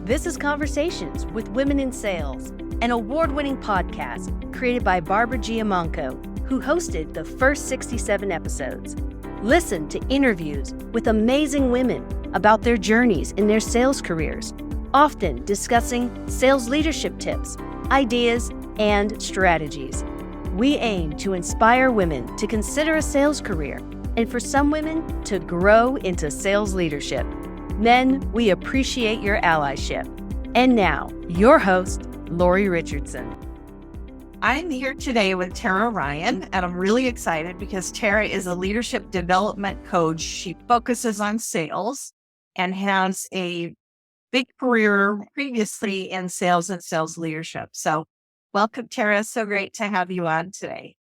This is Conversations with Women in Sales, an award-winning podcast created by Barbara Giamanco, who hosted the first 67 episodes. Listen to interviews with amazing women about their journeys in their sales careers, often discussing sales leadership tips, ideas, and strategies. We aim to inspire women to consider a sales career and for some women to grow into sales leadership. Men, we appreciate your allyship. And now, your host, Lori Richardson. I'm here today with Tara Ryan, and I'm really excited because Tara is a leadership development coach. She focuses on sales and has a big career previously in sales and sales leadership. So welcome, Tara. So great to have you on today.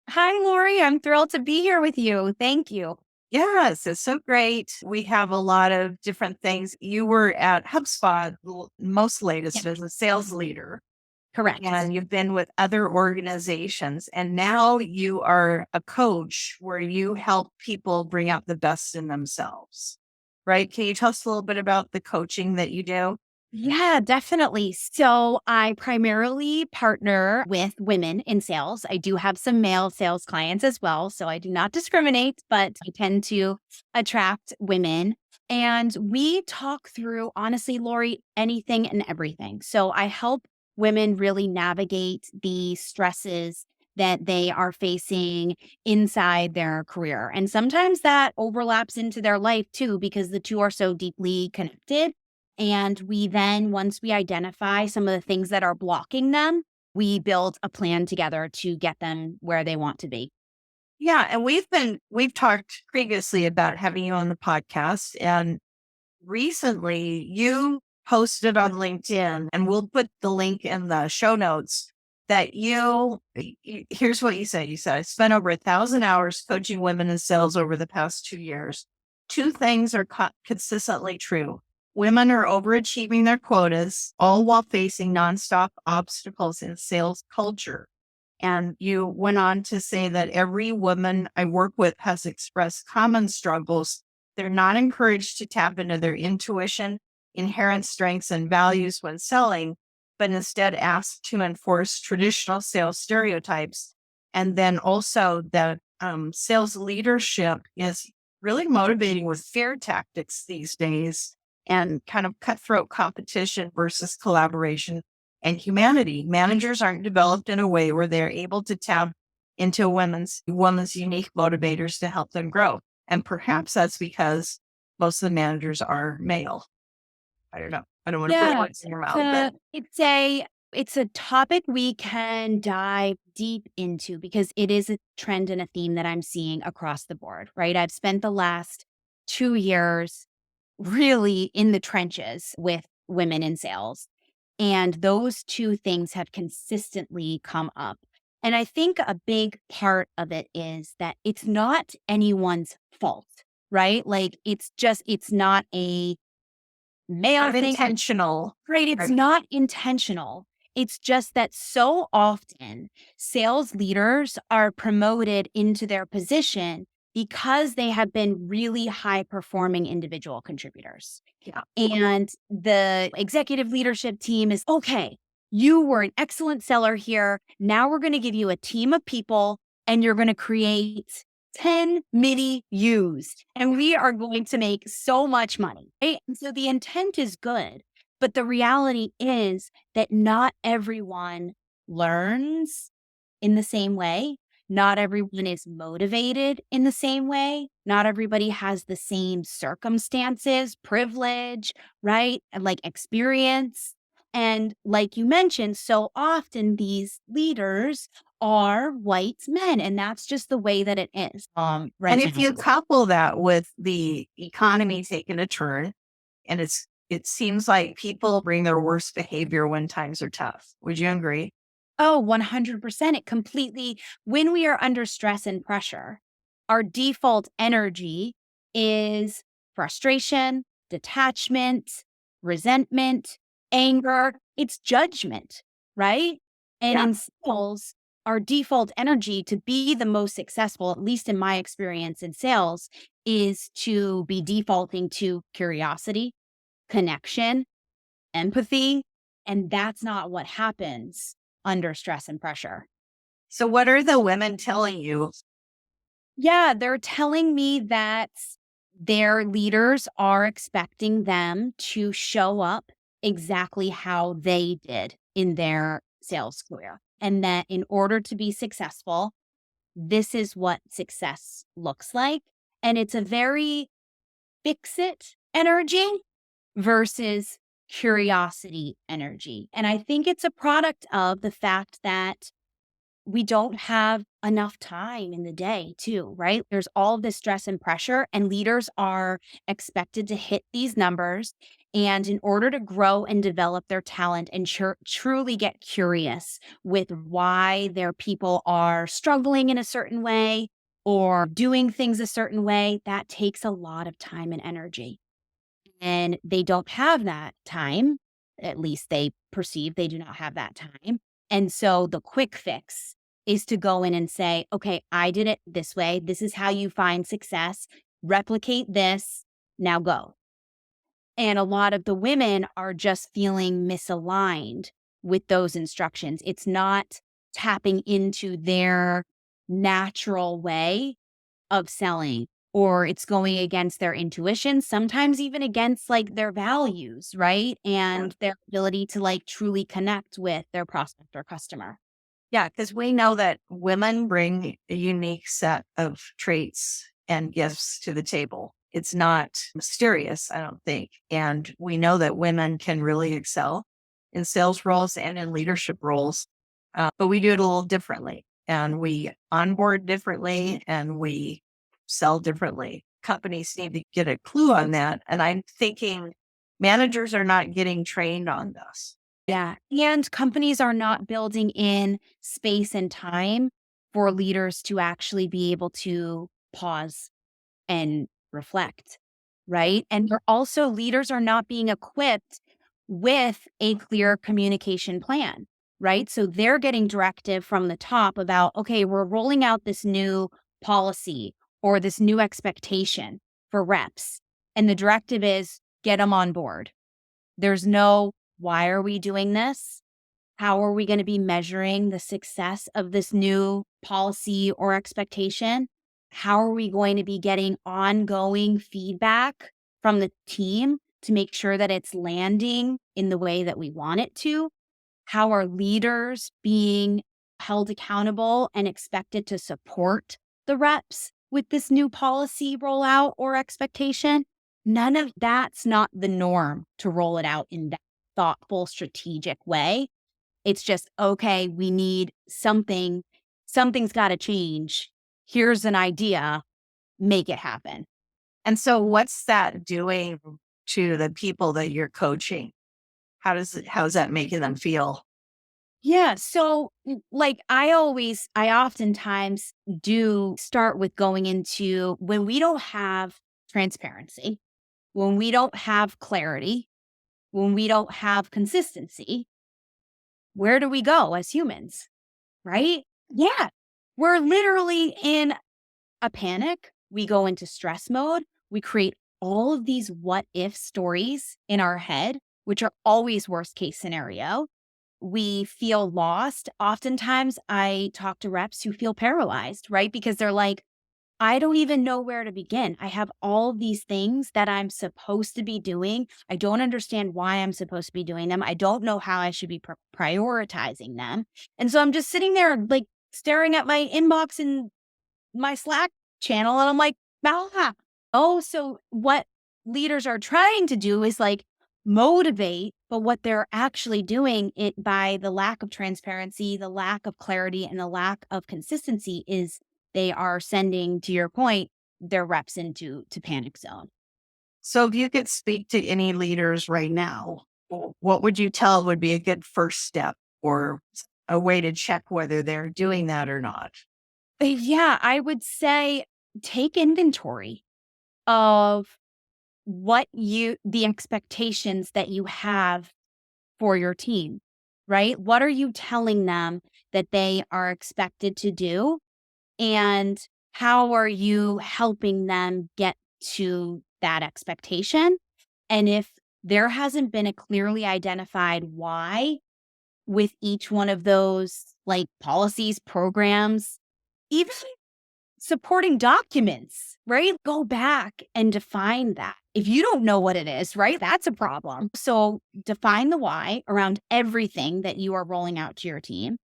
Hi, Lori. I'm thrilled to be here with you. Thank you. Yes, it's so great. We have a lot of different things. You were at HubSpot most latest as a sales leader. Correct. And you've been with other organizations. And now you are a coach where you help people bring out the best in themselves, right? Can you tell us a little bit about the coaching that you do? Yeah, definitely. So I primarily partner with women in sales. I do have some male sales clients as well. So I do not discriminate, but I tend to attract women. And we talk through, honestly, Lori, anything and everything. So I help women really navigate the stresses that they are facing inside their career. And sometimes that overlaps into their life too, because the two are so deeply connected. And we then, once we identify some of the things that are blocking them, we build a plan together to get them where they want to be. Yeah. And we've talked previously about having you on the podcast. And recently you posted on LinkedIn, and we'll put the link in the show notes, that here's what you said. You said, I spent over 1,000 hours coaching women in sales over the past 2 years. Two things are consistently true. Women are overachieving their quotas, all while facing nonstop obstacles in sales culture. And you went on to say that every woman I work with has expressed common struggles. They're not encouraged to tap into their intuition, inherent strengths, and values when selling, but instead asked to enforce traditional sales stereotypes. And then also that sales leadership is really motivating with fear tactics these days, and kind of cutthroat competition versus collaboration and humanity. Managers aren't developed in a way where they're able to tap into women's unique motivators to help them grow. And perhaps that's because most of the managers are male. I don't know. I don't want to put words in your mouth. It's a topic we can dive deep into because it is a trend and a theme that I'm seeing across the board, right? I've spent the last 2 years really in the trenches with women in sales. And those two things have consistently come up. And I think a big part of it is that it's not anyone's fault, right? Like it's not a male thing. Intentional. Right. It's not intentional. It's just that so often sales leaders are promoted into their position because they have been really high performing individual contributors. Yeah. And the executive leadership team is, okay, you were an excellent seller here. Now we're going to give you a team of people and you're going to create 10 mini U's and we are going to make so much money. Right? And so the intent is good, but the reality is that not everyone learns in the same way. Not everyone is motivated in the same way. Not everybody has the same circumstances, privilege, right? And like experience. And like you mentioned, so often these leaders are white men, and that's just the way that it is. Right. And if you couple that with the economy taking a turn, and it seems like people bring their worst behavior when times are tough. Would you agree? Oh, 100%. It completely, when we are under stress and pressure, our default energy is frustration, detachment, resentment, anger. It's judgment, right? And in sales, our default energy to be the most successful, at least in my experience in sales, is to be defaulting to curiosity, connection, empathy. And that's not what happens under stress and pressure. So what are the women telling you? Yeah, they're telling me that their leaders are expecting them to show up exactly how they did in their sales career. And that in order to be successful, this is what success looks like. And it's a very fix it energy versus curiosity energy. And I think it's a product of the fact that we don't have enough time in the day, too, right? There's all of this stress and pressure, and leaders are expected to hit these numbers. And in order to grow and develop their talent and truly get curious with why their people are struggling in a certain way or doing things a certain way, that takes a lot of time and energy. And they don't have that time. At least they perceive they do not have that time. And so the quick fix is to go in and say, okay, I did it this way. This is how you find success. Replicate this. Now go. And a lot of the women are just feeling misaligned with those instructions. It's not tapping into their natural way of selling, or it's going against their intuition, sometimes even against like their values, right? And their ability to like truly connect with their prospect or customer. Yeah, because we know that women bring a unique set of traits and gifts to the table. It's not mysterious, I don't think. And we know that women can really excel in sales roles and in leadership roles, but we do it a little differently. And we onboard differently and we sell differently. Companies need to get a clue on that. And I'm thinking managers are not getting trained on this. Yeah. And companies are not building in space and time for leaders to actually be able to pause and reflect, right? And leaders are not being equipped with a clear communication plan, right? So they're getting directive from the top about, okay, we're rolling out this new policy or this new expectation for reps. And the directive is get them on board. There's no, why are we doing this? How are we going to be measuring the success of this new policy or expectation? How are we going to be getting ongoing feedback from the team to make sure that it's landing in the way that we want it to? How are leaders being held accountable and expected to support the reps with this new policy rollout or expectation? None of that's not the norm to roll it out in that thoughtful, strategic way. It's just, okay, we need something. Something's got to change. Here's an idea. Make it happen. And so what's that doing to the people that you're coaching? How's that making them feel? Yeah. So, like, I oftentimes do start with going into when we don't have transparency, when we don't have clarity, when we don't have consistency, where do we go as humans? Right? Yeah. We're literally in a panic. We go into stress mode. We create all of these what if stories in our head, which are always worst case scenario. We feel lost. Oftentimes, I talk to reps who feel paralyzed, right? Because they're like, I don't even know where to begin. I have all these things that I'm supposed to be doing. I don't understand why I'm supposed to be doing them. I don't know how I should be prioritizing them. And so I'm just sitting there, like, staring at my inbox in my Slack channel, and I'm like, ah. Oh, so what leaders are trying to do is like motivate, but what they're actually doing it by the lack of transparency, the lack of clarity, and the lack of consistency is they are sending, to your point, their reps into panic zone. So if you could speak to any leaders right now, what would you tell would be a good first step or a way to check whether they're doing that or not? Yeah, I would say take inventory of the expectations that you have for your team, right? What are you telling them that they are expected to do? And how are you helping them get to that expectation? And if there hasn't been a clearly identified why with each one of those like policies, programs, even supporting documents, right? Go back and define that. If you don't know what it is, right? That's a problem. So define the why around everything that you are rolling out to your team,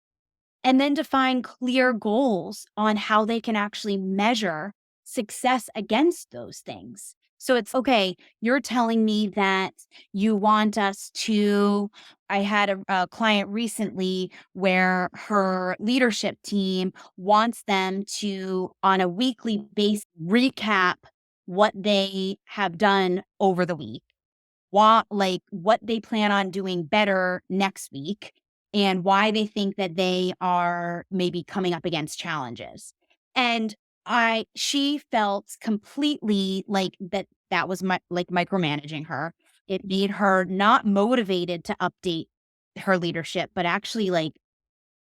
and then define clear goals on how they can actually measure success against those things. So it's okay, you're telling me that you want us to. I had a client recently where her leadership team wants them to, on a weekly basis, recap what they have done over the week, what they plan on doing better next week, and why they think that they are maybe coming up against challenges. And she felt completely like that was like micromanaging her. It made her not motivated to update her leadership, but actually like,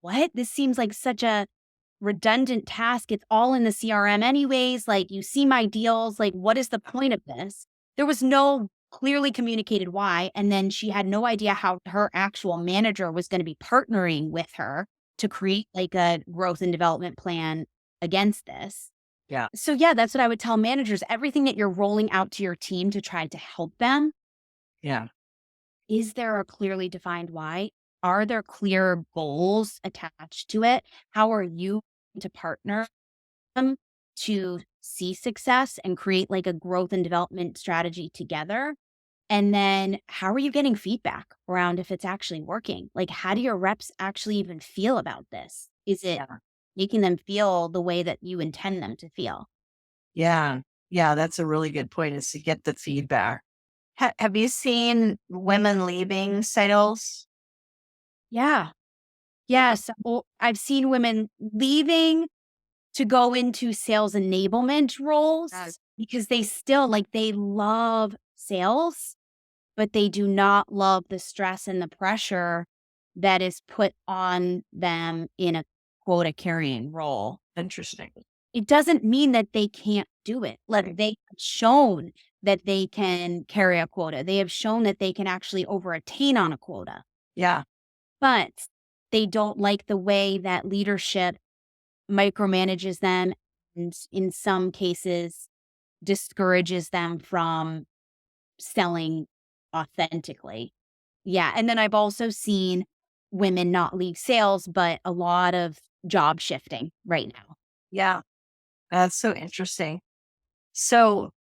what? This seems like such a redundant task. It's all in the CRM anyways. Like, you see my deals. Like, what is the point of this? There was no clearly communicated why. And then she had no idea how her actual manager was going to be partnering with her to create like a growth and development plan against this. Yeah. So yeah, that's what I would tell managers. Everything that you're rolling out to your team to try to help them, Yeah. is there a clearly defined why? Are there clear goals attached to it? How are you to partner them to see success and create like a growth and development strategy together? And then how are you getting feedback around if it's actually working? Like, how do your reps actually even feel about this? Is it Yeah. making them feel the way that you intend them to feel? Yeah. Yeah. That's a really good point, is to get the feedback. Have you seen women leaving sales? Yeah. Yes. Well, I've seen women leaving to go into sales enablement roles because they still like they love sales, but they do not love the stress and the pressure that is put on them in a quota carrying role. Interesting. It doesn't mean that they can't do it. Like, they have shown that they can carry a quota. They have shown that they can actually over attain on a quota, Yeah. but they don't like the way that leadership micromanages them and in some cases discourages them from selling authentically. Yeah. And then I've also seen women not leave sales, but a lot of job shifting right now. Yeah. That's so interesting. So,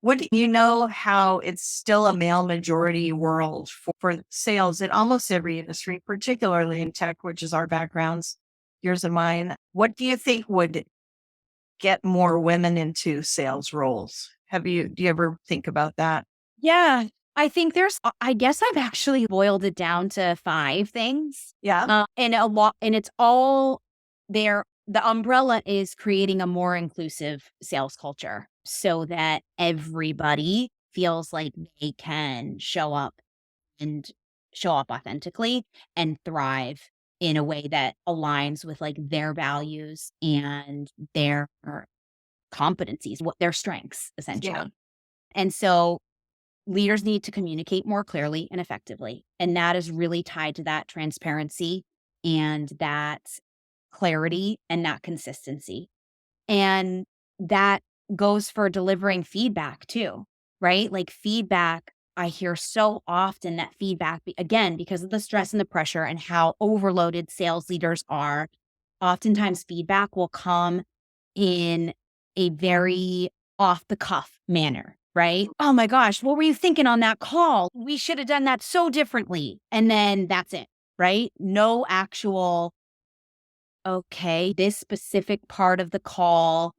what do you know how it's still a male majority world for sales in almost every industry, particularly in tech, which is our backgrounds, yours and mine. What do you think would get more women into sales roles? Do you ever think about that? Yeah. I think I guess I've actually boiled it down to 5 things. Yeah. And a lot, and it's all there. The umbrella is creating a more inclusive sales culture so that everybody feels like they can and show up authentically and thrive in a way that aligns with like their values and their competencies, what their strengths essentially. Yeah. And so leaders need to communicate more clearly and effectively. And that is really tied to that transparency and that clarity and that consistency. And that goes for delivering feedback too, right? Like feedback, I hear so often that feedback, again, because of the stress and the pressure and how overloaded sales leaders are, oftentimes feedback will come in a very off the cuff manner, right? Oh my gosh, what were you thinking on that call? We should have done that so differently. And then that's it, right? No actual, okay, this specific part of the call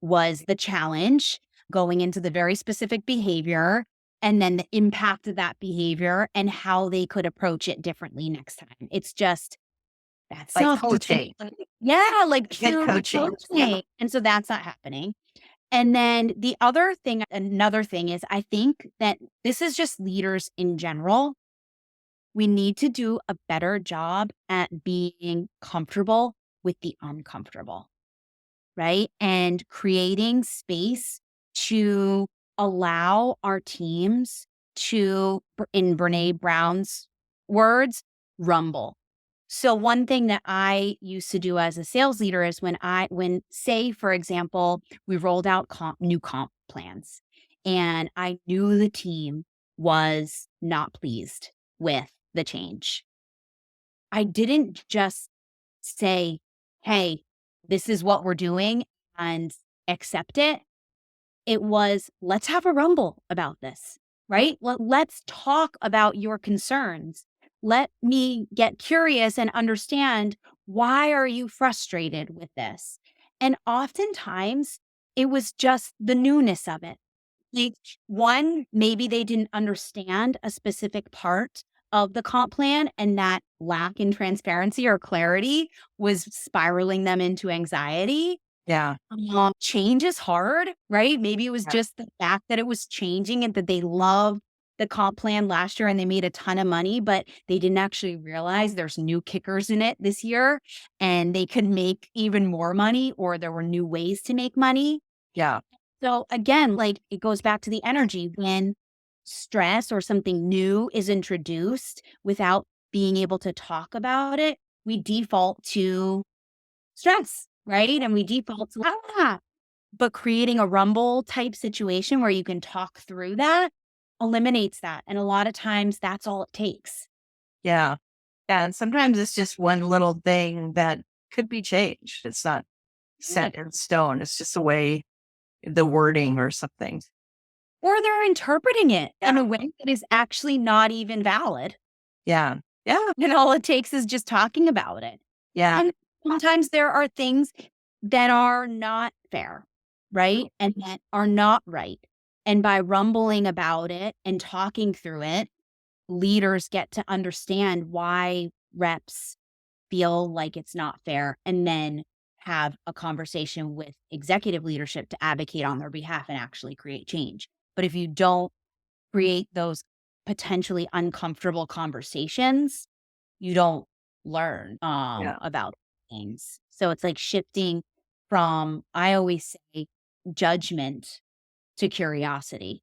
was the challenge going into the very specific behavior and then the impact of that behavior and how they could approach it differently next time. It's just that's Like coaching. yeah, like Good pure coaching. coaching. And so that's not happening. And then another thing is I think that this is just leaders in general. We need to do a better job at being comfortable with the uncomfortable, right? And creating space to allow our teams to, in Brene Brown's words, rumble. So one thing that I used to do as a sales leader is when say, for example, we rolled out new comp plans and I knew the team was not pleased with the change. I didn't just say, hey, this is what we're doing and accept it. It was, let's have a rumble about this, right? Let's talk about your concerns. Let me get curious and understand, why are you frustrated with this? And oftentimes it was just the newness of it. Like, one, maybe they didn't understand a specific part of the comp plan, and that lack in transparency or clarity was spiraling them into anxiety. Yeah. Change is hard, right? Maybe it was Yeah. just the fact that it was changing and that they loved the comp plan last year and they made a ton of money, but they didn't actually realize there's new kickers in it this year and they could make even more money, or there were new ways to make money. Yeah. So again, like, it goes back to the energy. When stress or something new is introduced without being able to talk about it, we default to stress, right? And we default to, but creating a rumble type situation where you can talk through that eliminates that. And a lot of times that's all it takes. Yeah. Yeah. And sometimes it's just one little thing that could be changed. It's not set in stone. It's just the way the wording or something. Or they're interpreting it in Yeah. a way that is actually not even valid. Yeah. Yeah. And all it takes is just talking about it. Yeah. And sometimes there are things that are not fair, right? And that are not right. And by rumbling about it and talking through it, leaders get to understand why reps feel like it's not fair, and then have a conversation with executive leadership to advocate on their behalf and actually create change. But if you don't create those potentially uncomfortable conversations, you don't learn Yeah. about things. So it's like shifting from, I always say, judgment to curiosity.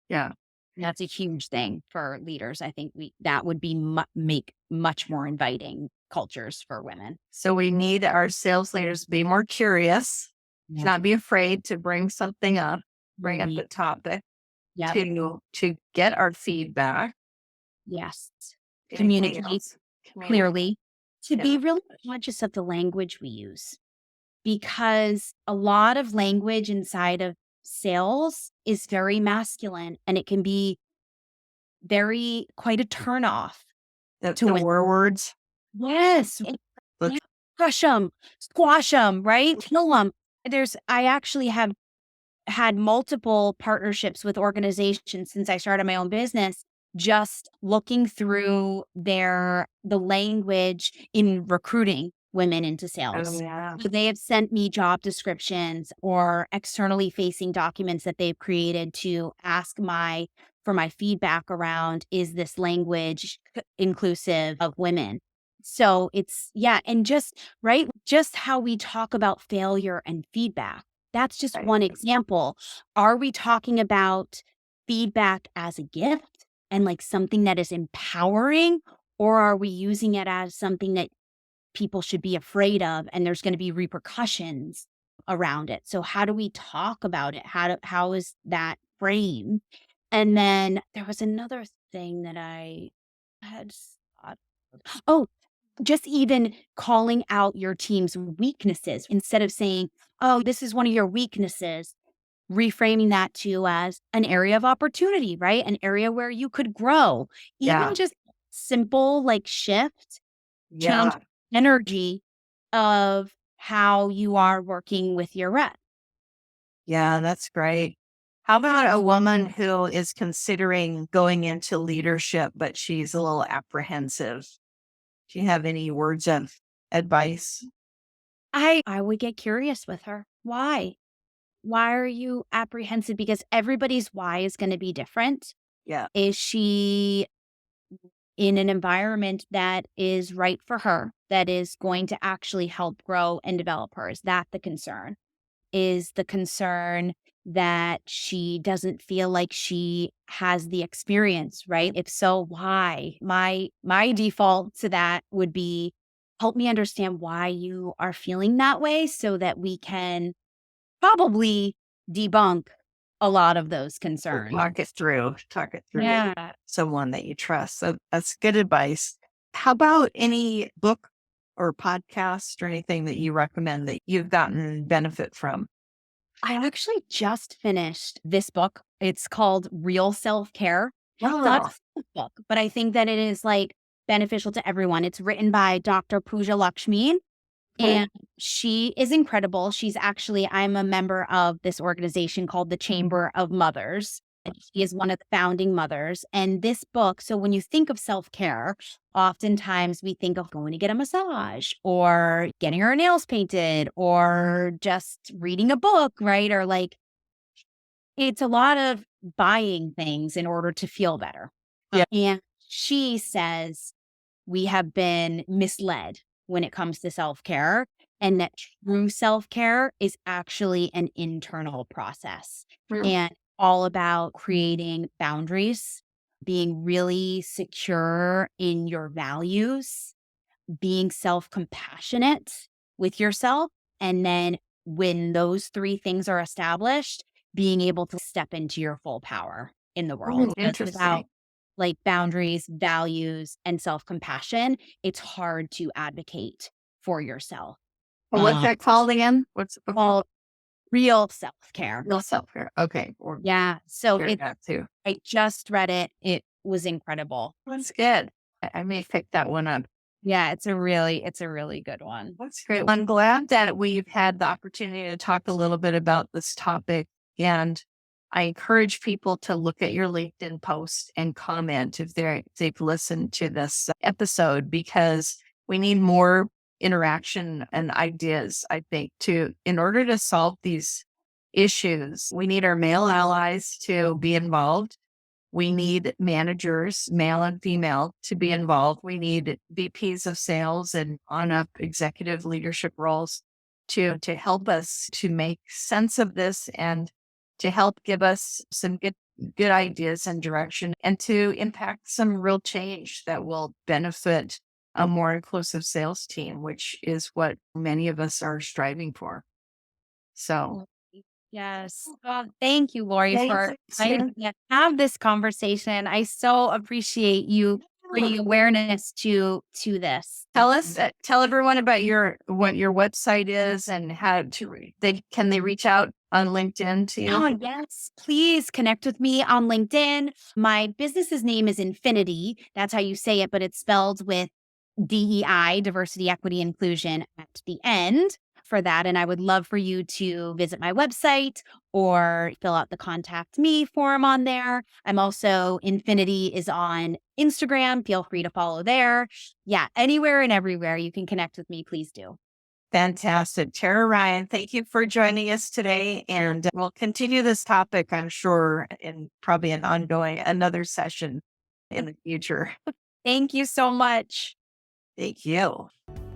Yeah. That's a huge thing for leaders. I think that would be make much more inviting cultures for women. So we need our sales leaders to be more curious, Yeah. not be afraid to bring something up, bring up the topic, Yeah. to get our feedback. Yes. Anything Communicate else? clearly, to Yeah. be really conscious of the language we use, because a lot of language inside of sales is very masculine, and it can be quite a turnoff. The women. war words. Yes. Let's- Crush them, squash them, right? Kill them. I actually have had multiple partnerships with organizations since I started my own business, just looking through the language in recruiting women into sales. yeah. So they have sent me job descriptions or externally facing documents that they've created to ask for my feedback around, is this language inclusive of women? So it's, and just how we talk about failure and feedback. That's just one example. Are we talking about feedback as a gift and like something that is empowering, or are we using it as something that people should be afraid of and there's going to be repercussions around it? So how do we talk about it? How is that framed? And then there was another thing that I had thought of. Oh, just even calling out your team's weaknesses instead of saying, oh, this is one of your weaknesses, reframing that to as an area of opportunity, right? An area where you could grow. Yeah. Even just simple like shift, Yeah. change energy of how you are working with your rep. Yeah, that's great. How about a woman who is considering going into leadership, but she's a little apprehensive? Do you have any words of advice? I would get curious with her. Why? Why are you apprehensive? Because everybody's why is going to be different. Yeah. Is she in an environment that is right for her, that is going to actually help grow and develop her? Is that the concern? is the concern that she doesn't feel like she has the experience, right? If so, why? My default to that would be, help me understand why you are feeling that way so that we can probably debunk a lot of those concerns. Talk it through. Yeah. Someone that you trust. So that's good advice. How about any book or podcast or anything that you recommend that you've gotten benefit from? I actually just finished this book. It's called Real Self-Care. It's not Oh, a book, but I think that it is like beneficial to everyone. It's written by Dr. Pooja Lakshmi, and she is incredible. I'm a member of this organization called the Chamber of Mothers. And she is one of the founding mothers. And this book, so when you think of self-care, oftentimes we think of going to get a massage or getting our nails painted or just reading a book, right? Or like, it's a lot of buying things in order to feel better. Yeah. And she says we have been misled when it comes to self-care, and that true self-care is actually an internal process and all about creating boundaries, being really secure in your values, being self-compassionate with yourself. And then when those three things are established, being able to step into your full power in the world. Because Interesting. without like boundaries, values, and self-compassion, it's hard to advocate for yourself. What's that called again? What's it Called Real Self-Care. Real self-care. Okay. Or Yeah. So share that too. I just read it. It was incredible. That's good. I may pick that one up. Yeah, it's a really good one. That's great. I'm glad that we've had the opportunity to talk a little bit about this topic. And I encourage people to look at your LinkedIn post and comment if they've listened to this episode, because we need more interaction and ideas, I think, in order to solve these issues. We need our male allies to be involved. We need managers, male and female, to be involved. We need VPs of sales and on-up executive leadership roles to help us to make sense of this and to help give us some good ideas and direction, and to impact some real change that will benefit a more inclusive sales team, which is what many of us are striving for. So Yes. Well, thank you, Lori, for thanks. letting me have this conversation. I so appreciate you bringing awareness to this. Tell everyone about what your website is and how can they reach out on LinkedIn to you? Oh, yes. Please connect with me on LinkedIn. My business's name is Infinity. That's how you say it, but it's spelled with DEI, diversity, equity, inclusion at the end for that. And I would love for you to visit my website or fill out the contact me form on there. I'm also, Infinity is on Instagram. Feel free to follow there. Yeah, anywhere and everywhere you can connect with me, please do. Fantastic. Tara Ryan, thank you for joining us today. And we'll continue this topic, I'm sure, in probably another session in the future. Thank you so much. Thank you.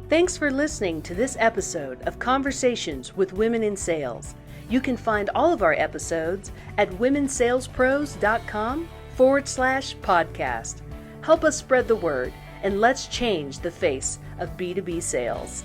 Thanks for listening to this episode of Conversations with Women in Sales. You can find all of our episodes at womensalespros.com/podcast. Help us spread the word, and let's change the face of B2B sales.